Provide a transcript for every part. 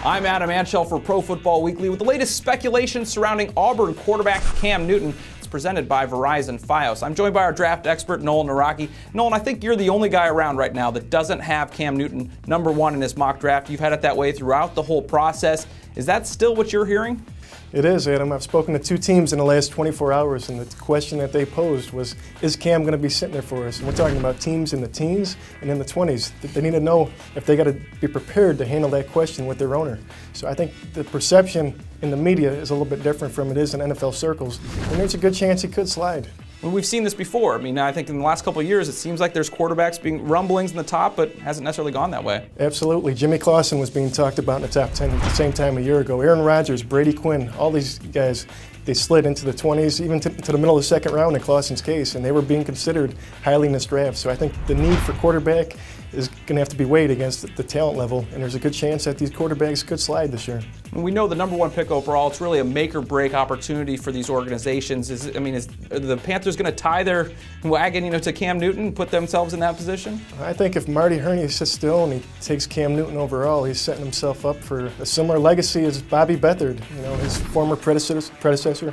I'm Adam Anschel for Pro Football Weekly with the latest speculation surrounding Auburn quarterback Cam Newton. It's presented by Verizon Fios. I'm joined by our draft expert, Nolan Nawrocki. Nolan, I think you're the only guy around right now that doesn't have Cam Newton #1 in his mock draft. You've had it that way throughout the whole process. Is that still what you're hearing? It is, Adam. I've spoken to two teams in the last 24 hours, and the question that they posed was, is Cam going to be sitting there for us? And we're talking about teams in the teens and in the 20s. They need to know if they got to be prepared to handle that question with their owner. So I think the perception in the media is a little bit different from it is in NFL circles, and there's a good chance he could slide. Well, we've seen this before. I mean, I think in the last couple of years, it seems like there's quarterbacks being rumblings in the top, but hasn't necessarily gone that way. Absolutely. Jimmy Clausen was being talked about in the top 10 at the same time a year ago. Aaron Rodgers, Brady Quinn, all these guys, they slid into the 20s, even to the middle of the second round in Clausen's case, and they were being considered highly in this draft. So I think the need for quarterback is going to have to be weighed against the talent level, and there's a good chance that these quarterbacks could slide this year. We know the #1 pick overall, it's really a make-or-break opportunity for these organizations. Are the Panthers going to tie their wagon, to Cam Newton, put themselves in that position? I think if Marty Hurney sits still and he takes Cam Newton overall, he's setting himself up for a similar legacy as Bobby Beathard, his former predecessor,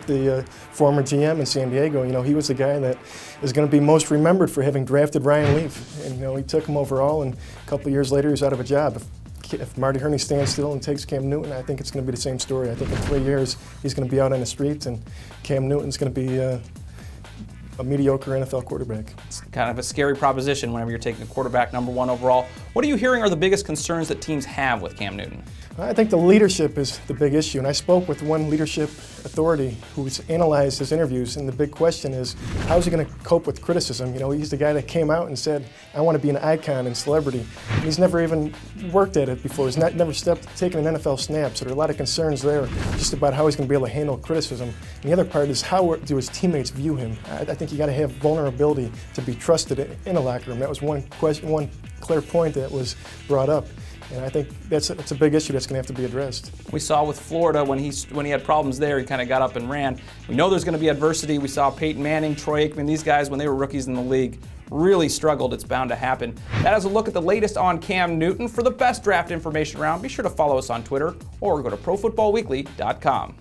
the former GM in San Diego. He was the guy that is going to be most remembered for having drafted Ryan Leaf, and he took him overall, and a couple of years later he's out of a job. If Marty Hurney stands still and takes Cam Newton, I think it's going to be the same story. I think in 3 years he's going to be out on the streets, and Cam Newton's going to be a mediocre NFL quarterback. It's kind of a scary proposition whenever you're taking a quarterback #1 overall. What are you hearing are the biggest concerns that teams have with Cam Newton? I think the leadership is the big issue, and I spoke with one leadership authority who's analyzed his interviews, and the big question is, how is he going to cope with criticism? He's the guy that came out and said, I want to be an icon and celebrity. And he's never even worked at it before. He's never taken an NFL snap, so there are a lot of concerns there just about how he's going to be able to handle criticism. And the other part is, how do his teammates view him? I think you got to have vulnerability to be trusted in a locker room. That was one clear point that was brought up. And I think that's a big issue that's going to have to be addressed. We saw with Florida when he had problems there, he kind of got up and ran. We know there's going to be adversity. We saw Peyton Manning, Troy Aikman, these guys when they were rookies in the league really struggled. It's bound to happen. That is a look at the latest on Cam Newton. For the best draft information around, be sure to follow us on Twitter or go to ProFootballWeekly.com.